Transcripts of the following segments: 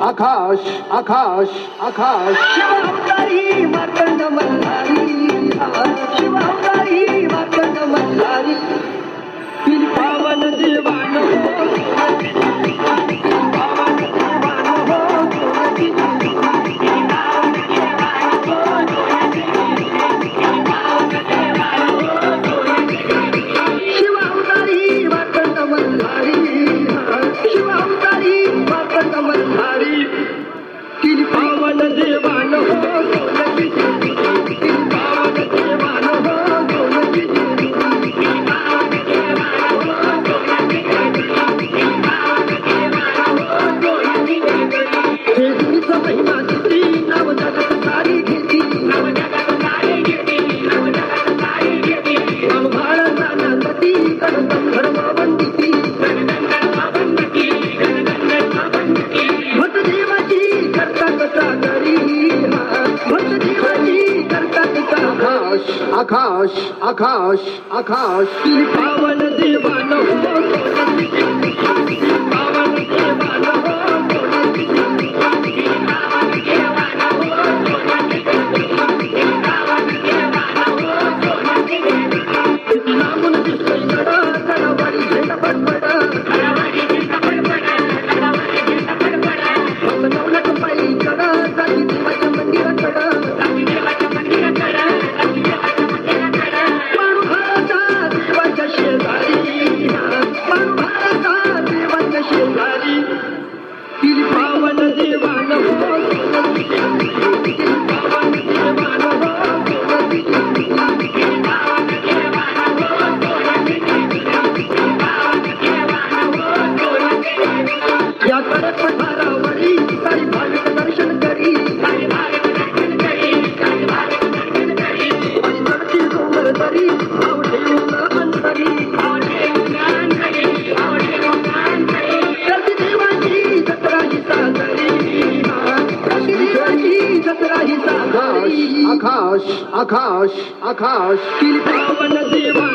आकाश आकाश आकाश शिवअवतारी मार्तंड मल्हारी शिवअवतारी मार्तंड मल्हारी तिल पावन देवान शिवअवतारी मार्तंड मल्हारी शिवअवतारी मार्तंड मल्हारी तिल पावन देवान आकाश आकाश आकाश तिल पावन देवान पावन देवान आकाश आकाश आकाश तिल पावन देवान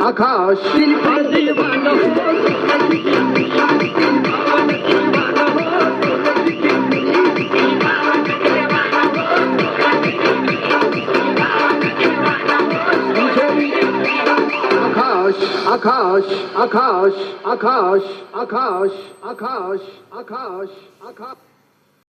आकाश तिल पावन देवान आकाश आकाश आकाश आकाश आकाश आकाश आकाश आकाश